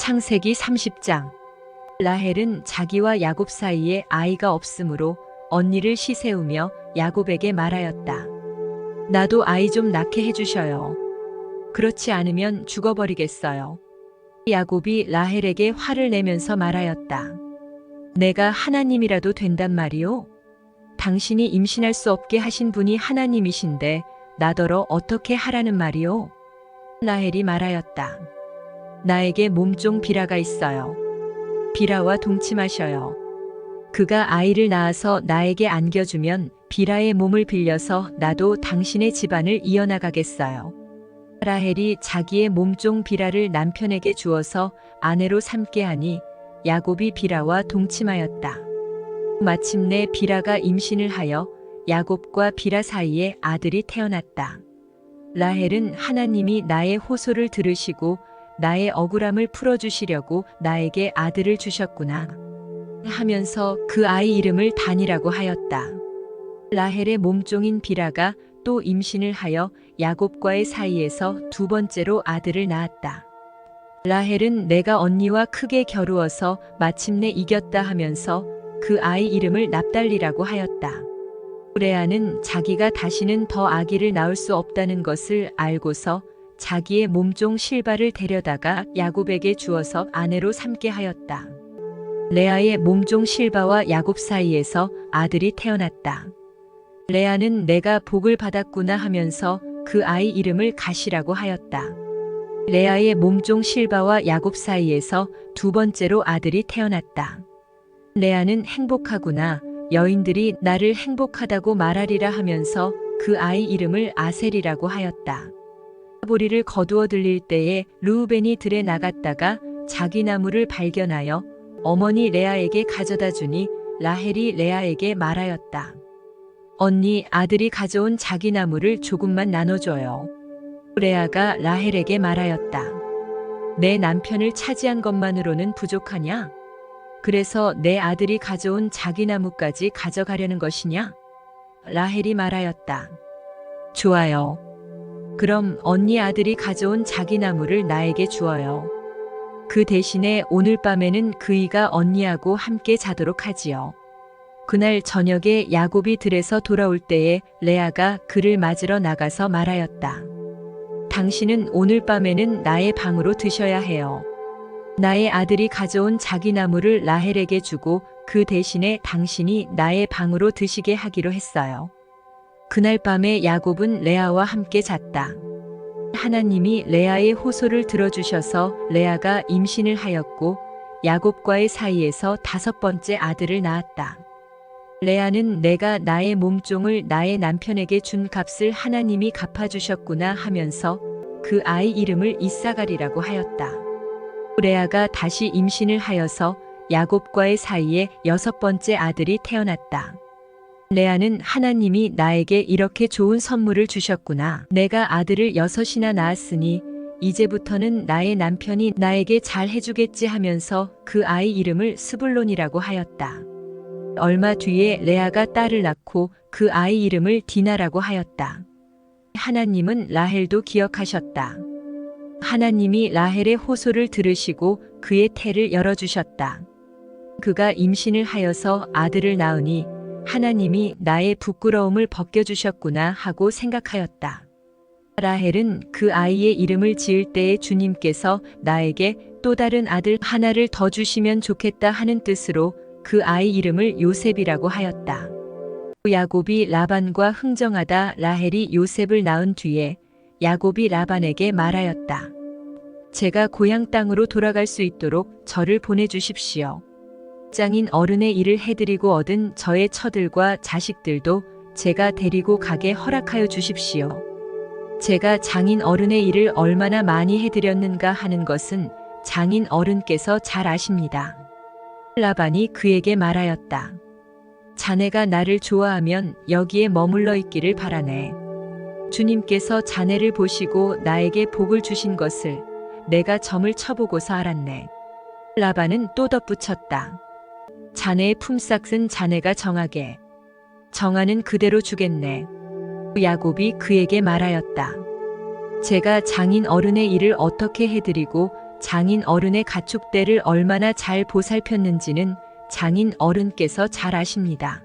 창세기 30장. 라헬은 자기와 야곱 사이에 아이가 없으므로 언니를 시세우며 야곱에게 말하였다. 나도 아이 좀 낳게 해주셔요. 그렇지 않으면 죽어버리겠어요. 야곱이 라헬에게 화를 내면서 말하였다. 내가 하나님이라도 된단 말이오? 당신이 임신할 수 없게 하신 분이 하나님이신데 나더러 어떻게 하라는 말이오? 라헬이 말하였다. 나에게 몸종 비라가 있어요. 비라와 동침하셔요. 그가 아이를 낳아서 나에게 안겨주면 비라의 몸을 빌려서 나도 당신의 집안을 이어나가겠어요. 라헬이 자기의 몸종 비라를 남편에게 주어서 아내로 삼게 하니 야곱이 비라와 동침하였다. 마침내 비라가 임신을 하여 야곱과 비라 사이에 아들이 태어났다. 라헬은 하나님이 나의 호소를 들으시고 나의 억울함을 풀어주시려고 나에게 아들을 주셨구나 하면서 그 아이 이름을 단이라고 하였다. 라헬의 몸종인 비라가 또 임신을 하여 야곱과의 사이에서 두 번째로 아들을 낳았다. 라헬은 내가 언니와 크게 겨루어서 마침내 이겼다 하면서 그 아이 이름을 납달리라고 하였다. 레아는 자기가 다시는 더 아기를 낳을 수 없다는 것을 알고서 자기의 몸종 실바를 데려다가 야곱에게 주어서 아내로 삼게 하였다. 레아의 몸종 실바와 야곱 사이에서 아들이 태어났다. 레아는 내가 복을 받았구나 하면서 그 아이 이름을 가시라고 하였다. 레아의 몸종 실바와 야곱 사이에서 두 번째로 아들이 태어났다. 레아는 행복하구나. 여인들이 나를 행복하다고 말하리라 하면서 그 아이 이름을 아셀이라고 하였다. 보리를 거두어 들릴 때에 르우벤이 들에 나갔다가 자기 나무를 발견하여 어머니 레아에게 가져다 주니 라헬이 레아에게 말하였다. 언니 아들이 가져온 자기 나무를 조금만 나눠줘요. 레아가 라헬에게 말하였다. 내 남편을 차지한 것만으로는 부족하냐? 그래서 내 아들이 가져온 자기 나무까지 가져가려는 것이냐? 라헬이 말하였다. 좋아요. 그럼 언니 아들이 가져온 자기 나무를 나에게 주어요. 그 대신에 오늘 밤에는 그이가 언니하고 함께 자도록 하지요. 그날 저녁에 야곱이 들에서 돌아올 때에 레아가 그를 맞으러 나가서 말하였다. 당신은 오늘 밤에는 나의 방으로 드셔야 해요. 나의 아들이 가져온 자기 나무를 라헬에게 주고 그 대신에 당신이 나의 방으로 드시게 하기로 했어요. 그날 밤에 야곱은 레아와 함께 잤다. 하나님이 레아의 호소를 들어주셔서 레아가 임신을 하였고 야곱과의 사이에서 다섯 번째 아들을 낳았다. 레아는 내가 나의 몸종을 나의 남편에게 준 값을 하나님이 갚아주셨구나 하면서 그 아이 이름을 이사갈이라고 하였다. 레아가 다시 임신을 하여서 야곱과의 사이에 여섯 번째 아들이 태어났다. 레아는 하나님이 나에게 이렇게 좋은 선물을 주셨구나. 내가 아들을 여섯이나 낳았으니 이제부터는 나의 남편이 나에게 잘 해주겠지 하면서 그 아이 이름을 스불론이라고 하였다. 얼마 뒤에 레아가 딸을 낳고 그 아이 이름을 디나라고 하였다. 하나님은 라헬도 기억하셨다. 하나님이 라헬의 호소를 들으시고 그의 태를 열어주셨다. 그가 임신을 하여서 아들을 낳으니 하나님이 나의 부끄러움을 벗겨주셨구나 하고 생각하였다. 라헬은 그 아이의 이름을 지을 때에 주님께서 나에게 또 다른 아들 하나를 더 주시면 좋겠다 하는 뜻으로 그 아이 이름을 요셉이라고 하였다. 야곱이 라반과 흥정하다 라헬이 요셉을 낳은 뒤에 야곱이 라반에게 말하였다. 제가 고향 땅으로 돌아갈 수 있도록 저를 보내주십시오. 장인 어른의 일을 해드리고 얻은 저의 처들과 자식들도 제가 데리고 가게 허락하여 주십시오. 제가 장인 어른의 일을 얼마나 많이 해드렸는가 하는 것은 장인 어른께서 잘 아십니다. 라반이 그에게 말하였다. 자네가 나를 좋아하면 여기에 머물러 있기를 바라네. 주님께서 자네를 보시고 나에게 복을 주신 것을 내가 점을 쳐보고서 알았네. 라반은 또 덧붙였다. 자네의 품삯은 자네가 정하게. 정하는 그대로 주겠네. 야곱이 그에게 말하였다. 제가 장인 어른의 일을 어떻게 해드리고 장인 어른의 가축대를 얼마나 잘 보살폈는지는 장인 어른께서 잘 아십니다.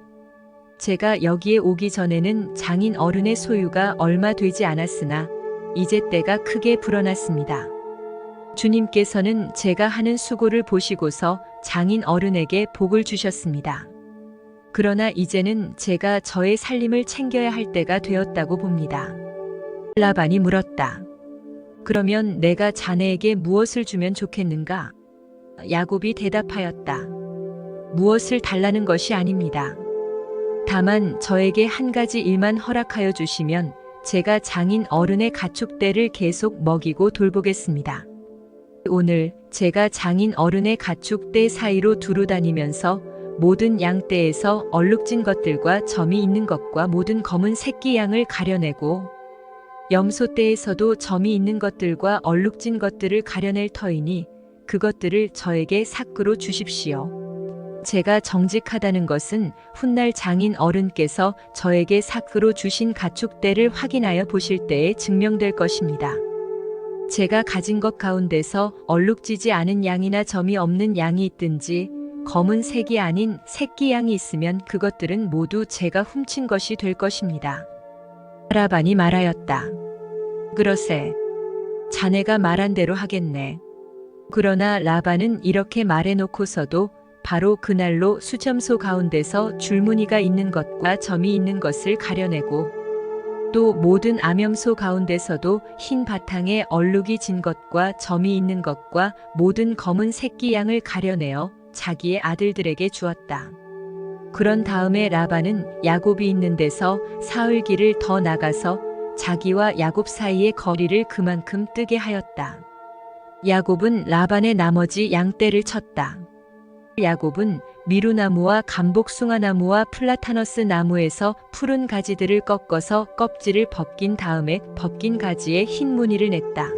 제가 여기에 오기 전에는 장인 어른의 소유가 얼마 되지 않았으나 이제 때가 크게 불어났습니다. 주님께서는 제가 하는 수고를 보시고서 장인 어른에게 복을 주셨습니다. 그러나 이제는 제가 저의 살림을 챙겨야 할 때가 되었다고 봅니다. 라반이 물었다. 그러면 내가 자네에게 무엇을 주면 좋겠는가? 야곱이 대답하였다. 무엇을 달라는 것이 아닙니다. 다만 저에게 한 가지 일만 허락하여 주시면 제가 장인 어른의 가축대를 계속 먹이고 돌보겠습니다. 오늘 제가 장인 어른의 가축대 사이로 두루 다니면서 모든 양떼에서 얼룩진 것들과 점이 있는 것과 모든 검은 새끼 양을 가려내고 염소떼에서도 점이 있는 것들과 얼룩진 것들을 가려낼 터이니 그것들을 저에게 삭으로 주십시오. 제가 정직하다는 것은 훗날 장인 어른께서 저에게 삭으로 주신 가축대를 확인하여 보실 때에 증명될 것입니다. 제가 가진 것 가운데서 얼룩지지 않은 양이나 점이 없는 양이 있든지 검은 색이 아닌 새끼 양이 있으면 그것들은 모두 제가 훔친 것이 될 것입니다. 라반이 말하였다. 그러세. 자네가 말한 대로 하겠네. 그러나 라반은 이렇게 말해놓고서도 바로 그날로 수점소 가운데서 줄무늬가 있는 것과 점이 있는 것을 가려내고 또 모든 암염소 가운데서도 흰 바탕에 얼룩이 진 것과 점이 있는 것과 모든 검은 새끼 양을 가려내어 자기의 아들들에게 주었다. 그런 다음에 라반은 야곱이 있는 데서 사흘 길을 더 나가서 자기와 야곱 사이의 거리를 그만큼 뜨게 하였다. 야곱은 라반의 나머지 양떼를 쳤다. 야곱은 미루나무와 감복숭아나무와 플라타너스 나무에서 푸른 가지들을 꺾어서 껍질을 벗긴 다음에 벗긴 가지에 흰 무늬를 냈다.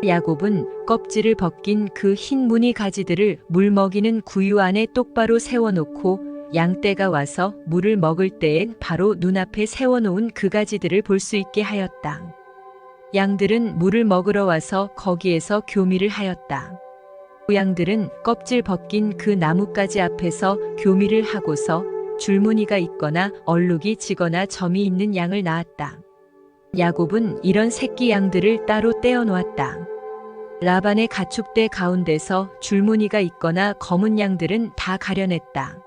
야곱은 껍질을 벗긴 그 흰 무늬 가지들을 물 먹이는 구유 안에 똑바로 세워놓고 양떼가 와서 물을 먹을 때엔 바로 눈앞에 세워놓은 그 가지들을 볼 수 있게 하였다. 양들은 물을 먹으러 와서 거기에서 교미를 하였다. 양들은 껍질 벗긴 그 나뭇가지 앞에서 교미를 하고서 줄무늬가 있거나 얼룩이 지거나 점이 있는 양을 낳았다. 야곱은 이런 새끼 양들을 따로 떼어 놓았다. 라반의 가축대 가운데서 줄무늬가 있거나 검은 양들은 다 가려냈다.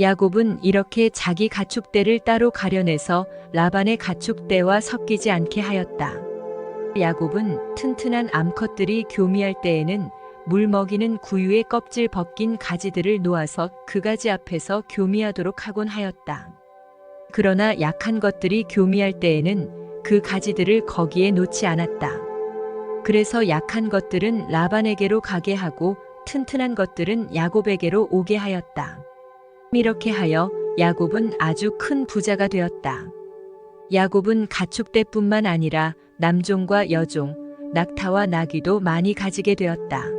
야곱은 이렇게 자기 가축대를 따로 가려내서 라반의 가축대와 섞이지 않게 하였다. 야곱은 튼튼한 암컷들이 교미할 때에는 물 먹이는 구유의 껍질 벗긴 가지들을 놓아서 그 가지 앞에서 교미하도록 하곤 하였다. 그러나 약한 것들이 교미할 때에는 그 가지들을 거기에 놓지 않았다. 그래서 약한 것들은 라반에게로 가게 하고 튼튼한 것들은 야곱에게로 오게 하였다. 이렇게 하여 야곱은 아주 큰 부자가 되었다. 야곱은 가축대뿐만 아니라 남종과 여종, 낙타와 나귀도 많이 가지게 되었다.